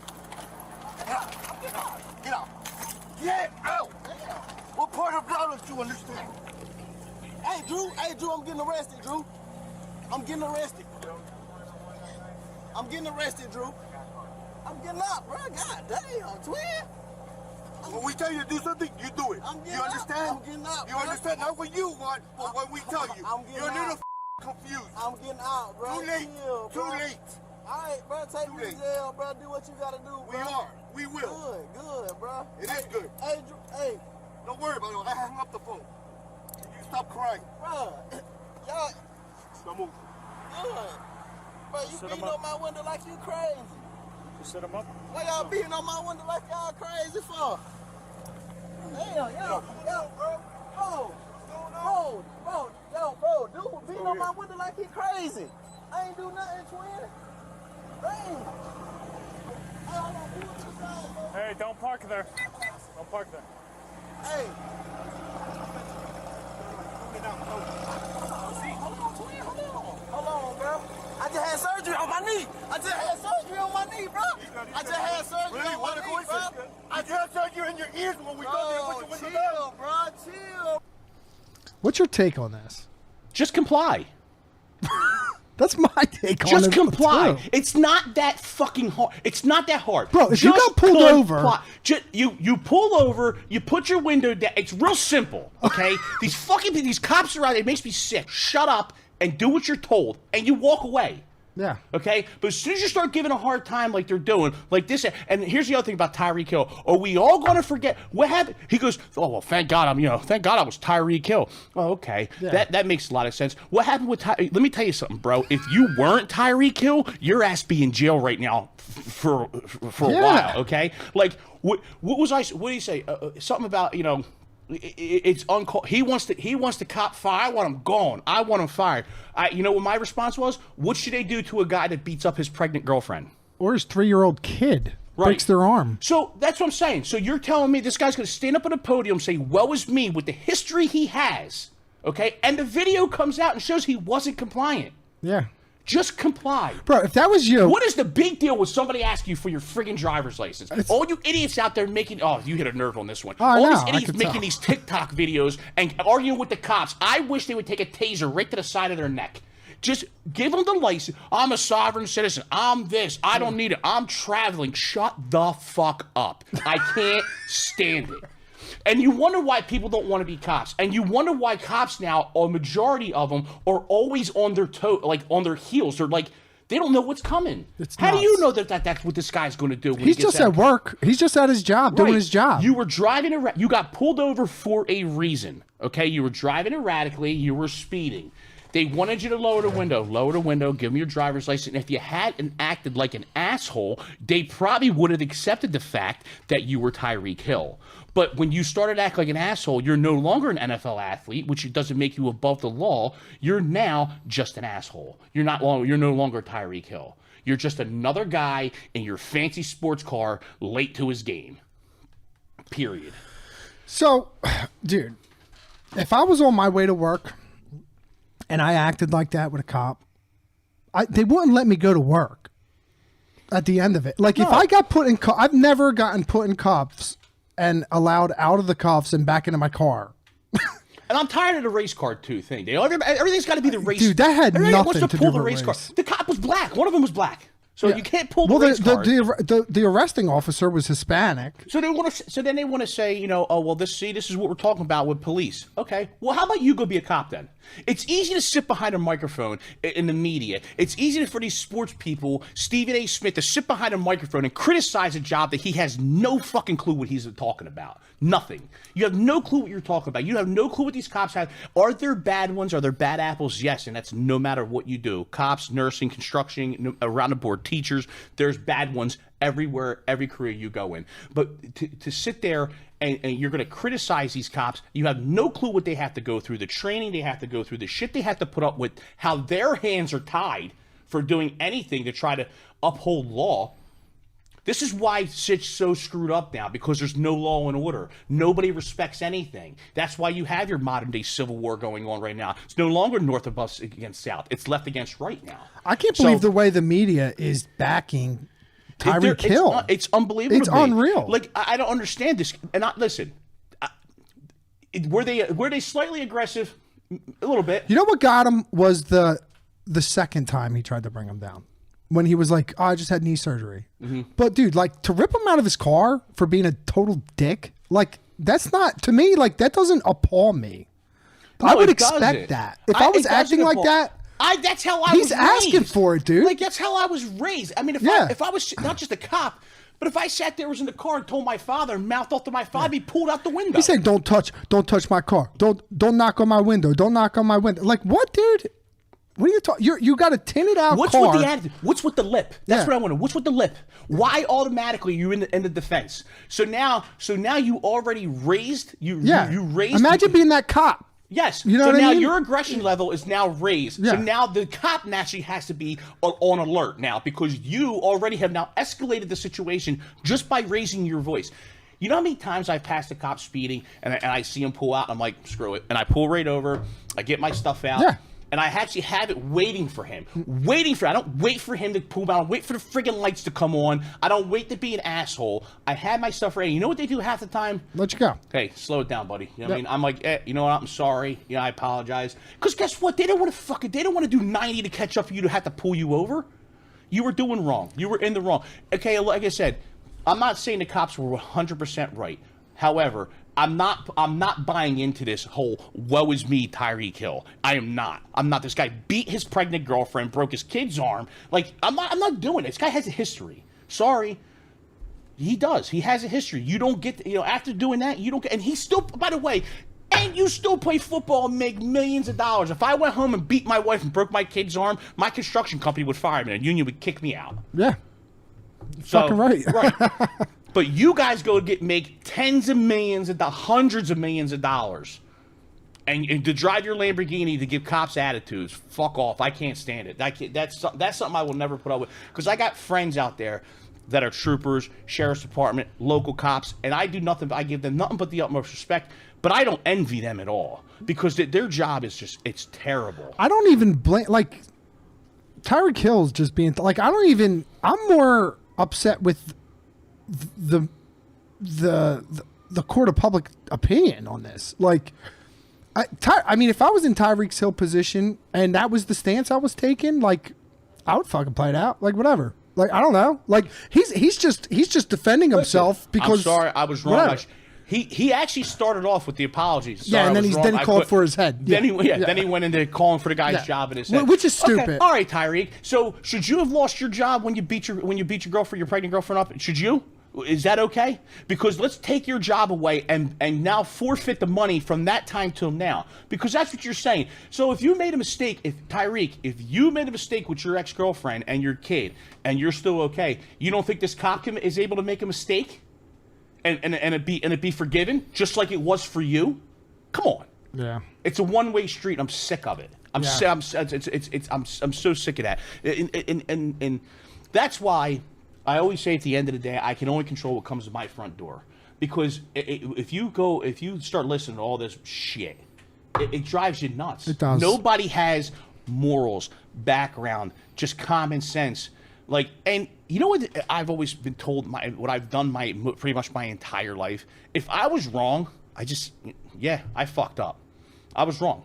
Get out. Get out. Get out. Get out. What part of violence do you understand? Hey, Drew, I'm getting arrested, Drew. I'm getting arrested. I'm getting arrested, Drew. I'm getting out, bro. God damn, twin. When we tell you to do something, you do it. You understand? I'm getting out. You understand? Not what you want, but what we tell you. You're a little confused. I'm getting out, bro. Too late. Too late. All right, bro. Take me to jail, bro. Do what you gotta do, bro. We are. We will. Good, bro. It is good. Hey, Drew. Hey. Don't worry about it. I hung up the phone. You stop crying. Bro. Y'all. Don't move. Good. Bro, you beating on my window like you crazy. Just set him up. Why y'all beating on my window like y'all crazy for? Damn, yo, bro, dude beating on my window like he crazy. I ain't do nothing, twin. Damn. Hey, don't park there. Don't park there. Hey. Hold on, bro. I just had surgery on my knee. I just had surgery on my knee, bro. I just had surgery on my knee, bro. I just had surgery in your ears when we got there with your window down. Bro, chill. What's your take on this? Just comply. That's my take on it. Just comply. too. It's not that fucking hard. It's not that hard. Bro, if you got pulled over- you pull over, you put your window down. It's real simple, okay? These cops are out there. It makes me sick. Shut up and do what you're told, and you walk away. Yeah. Okay? But as soon as you start giving a hard time like they're doing, like this, and here's the other thing about Tyreek Hill. Are we all going to forget what happened? He goes, oh, well, thank God I was Tyreek Hill. Oh, okay. Yeah. That makes a lot of sense. What happened with Let me tell you something, bro. If you weren't Tyreek Hill, your ass be in jail right now for a while, okay? Like, what did he say? Something about, it's uncalled. He wants to cop fire. I want him gone. I want him fired. You know what my response was? What should they do to a guy that beats up his pregnant girlfriend? Or his 3-year-old kid breaks their arm. So that's what I'm saying. So you're telling me this guy's going to stand up on a podium and say, woe is me, with the history he has, okay? And the video comes out and shows he wasn't compliant. Yeah. Just comply. Bro, if that was you. What is the big deal with somebody asking you for your friggin' driver's license? All you idiots out there making... Oh, you hit a nerve on this one. I All know, these idiots making these TikTok videos and arguing with the cops. I wish they would take a taser right to the side of their neck. Just give them the license. I'm a sovereign citizen. I'm this. I don't need it. I'm traveling. Shut the fuck up. I can't stand it. And you wonder why people don't want to be cops. And you wonder why cops now, a majority of them, are always on their on their heels. They're like, they don't know what's coming. How do you know that's what this guy's going to do? When He's just at work. He's just at his job, doing his job. You were driving you got pulled over for a reason. Okay, you were driving erratically. You were speeding. They wanted you to lower the window, give them your driver's license. And if you hadn't acted like an asshole, they probably would have accepted the fact that you were Tyreek Hill. But when you started acting like an asshole, you're no longer an NFL athlete, which doesn't make you above the law. You're now just an asshole. You're no longer Tyreek Hill. You're just another guy in your fancy sports car late to his game. Period. So, dude, if I was on my way to work and I acted like that with a cop, they wouldn't let me go to work at the end of it. Like, if I got put in I've never gotten put in cuffs and allowed out of the cuffs and back into my car. And I'm tired of the race car too thing. Everything's got to be the race. Dude, that had Everybody nothing wants to pull do the with race car. race. The cop was black. One of them was black. So you can't pull the well, race car. the arresting officer was Hispanic. So then they want to say, oh well, this is what we're talking about with police. Okay, well, how about you go be a cop then? It's easy to sit behind a microphone in the media. It's easy for these sports people, Stephen A. Smith, to sit behind a microphone and criticize a job that he has no fucking clue what he's talking about. Nothing. You have no clue what you're talking about. You have no clue what these cops have. Are there bad ones? Are there bad apples? Yes, and that's no matter what you do. Cops, nursing, construction, around the board, teachers. There's bad ones everywhere, every career you go in. But to sit there and you're going to criticize these cops, you have no clue what they have to go through, the training they have to go through, the shit they have to put up with, how their hands are tied for doing anything to try to uphold law. This is why shit's so screwed up now, because there's no law and order. Nobody respects anything. That's why you have your modern-day civil war going on right now. It's no longer north of us against south. It's left against right now. I can't believe the way the media is backing Tyreek Hill. It's unbelievable. It's unreal. Like, I don't understand this. And listen, were they slightly aggressive? A little bit. You know what got him was the second time he tried to bring him down. When he was like, oh, I just had knee surgery. Mm-hmm. But dude, like, to rip him out of his car for being a total dick, like, that's not, to me, like, that doesn't appall me. No, I would expect that. If I was acting like that, that's how I was raised. He's asking for it, dude. Like, that's how I was raised. I mean, if I was not just a cop, but if I sat there, was in the car and told my father, mouthed off to my father, he pulled out the window. He said, don't touch my car. Don't knock on my window. Don't knock on my window. Like, what, dude? What are you talking? You got a tinted out What's car. With the attitude? What's with the lip? That's what I wonder. What's with the lip? Why automatically you in the defense? So now you already raised you raised. Imagine being that cop. Yes. You know so what now I mean? your aggression level is now raised. Yeah. So now the cop naturally has to be on alert now, because you already have now escalated the situation just by raising your voice. You know how many times I've passed a cop speeding and I see him pull out, and I'm like, screw it. And I pull right over, I get my stuff out. Yeah. And I actually have it waiting for him. I don't wait for him to pull out. I don't wait for the friggin' lights to come on. I don't wait to be an asshole. I have my stuff ready. You know what they do half the time? Let you go. Hey, slow it down, buddy. You know what I mean? I'm like, you know what? I'm sorry. Yeah, I apologize. Because guess what? They don't want to do 90 to catch up for you to have to pull you over. You were doing wrong. You were in the wrong. Okay, like I said, I'm not saying the cops were 100% right. However, I'm not buying into this whole woe is me Tyreek Hill. I am not. I'm not. This guy beat his pregnant girlfriend, broke his kid's arm. Like, I'm not doing it. This guy has a history. Sorry. He does. He has a history. You don't get, after doing that, you don't get, and he still, by the way, and you still play football and make millions of dollars. If I went home and beat my wife and broke my kid's arm, my construction company would fire me and the union would kick me out. Yeah. Fucking right. Right. But you guys make tens of millions, hundreds of millions of dollars, and to drive your Lamborghini to give cops attitudes. Fuck off! I can't stand it. That's something I will never put up with, because I got friends out there that are troopers, sheriff's department, local cops, and I do nothing. I give them nothing but the utmost respect. But I don't envy them at all, because their job is it's terrible. I don't even blame. Like, Tyreek Hill's just being like, I'm more upset with the court of public opinion on this. Like, I mean, if I was in Tyreek Hill's position and that was the stance I was taking, like, I would fucking play it out. Like, whatever. Like, I don't know. Like, he's just defending himself because. I'm sorry, I was wrong. Whatever. He actually started off with the apologies. Sorry, Yeah, and then he called for his head. Then he went into calling for the guy's job in his head, which is stupid. Okay, all right, Tyreek. So should you have lost your job when you beat your girlfriend, your pregnant girlfriend up? Should you? Is that okay? Because let's take your job away and now forfeit the money from that time till now. Because that's what you're saying. So if you made a mistake, if you made a mistake with your ex-girlfriend and your kid and you're still okay, you don't think this cop is able to make a mistake and it be forgiven just like it was for you? Come on. Yeah. It's a one-way street. I'm sick of it. I'm so sick of that. And that's why I always say at the end of the day, I can only control what comes to my front door. Because if you start listening to all this shit, it drives you nuts. It does. Nobody has morals, background, just common sense. Like, and you know what I've always been told, what I've done pretty much my entire life? If I was wrong, I fucked up. I was wrong.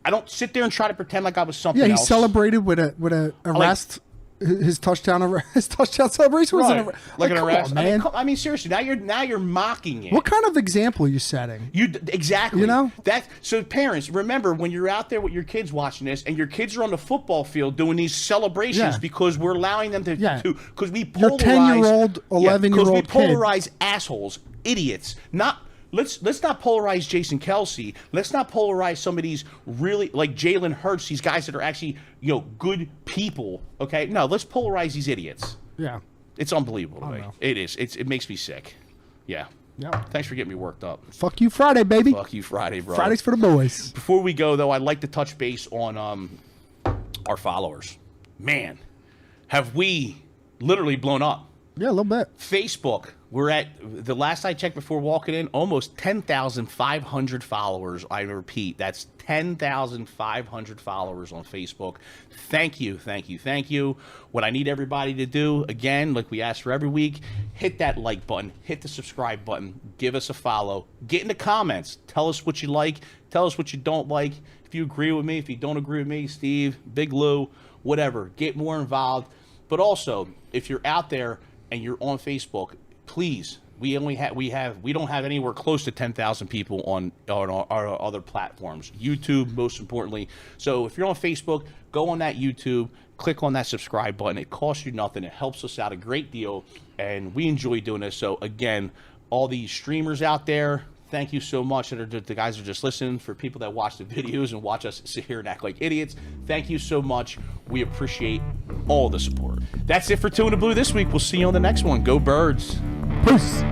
I don't sit there and try to pretend like I was something else. Yeah, he celebrated with a arrest. His touchdown celebration was right. Like an arrest, man. I mean, seriously, now you're mocking it. What kind of example are you setting? Exactly. You know that. So parents, remember when you're out there with your kids watching this, and your kids are on the football field doing these celebrations because we're allowing them to because we polarize your 10-year-old, 11-year-old we kid. polarize assholes, idiots, not. Let's not polarize Jason Kelsey. Let's not polarize some of these really like Jalen Hurts, these guys that are actually good people. Okay, no, let's polarize these idiots. Yeah, it's unbelievable to me. Know. It is. It makes me sick. Yeah. Yeah. Thanks for getting me worked up. Fuck you, Friday, baby. Fuck you, Friday, bro. Fridays for the boys. Before we go though, I'd like to touch base on our followers. Man, have we literally blown up? Yeah, a little bit. Facebook. We're at, the last I checked before walking in, almost 10,500 followers. I repeat, that's 10,500 followers on Facebook. Thank you, thank you, thank you. What I need everybody to do, again, like we ask for every week, hit that like button, hit the subscribe button, give us a follow, get in the comments, tell us what you like, tell us what you don't like. If you agree with me, if you don't agree with me, Steve, Big Lou, whatever, get more involved. But also, if you're out there and you're on Facebook, please, we don't have anywhere close to 10,000 people on our other platforms. YouTube, most importantly. So if you're on Facebook, go on that YouTube, click on that subscribe button. It costs you nothing. It helps us out a great deal, and we enjoy doing this. So again, all these streamers out there, thank you so much. The guys are just listening. For people that watch the videos and watch us sit here and act like idiots, thank you so much. We appreciate all the support. That's it for Two in the Blue this week. We'll see you on the next one. Go Birds. Peace.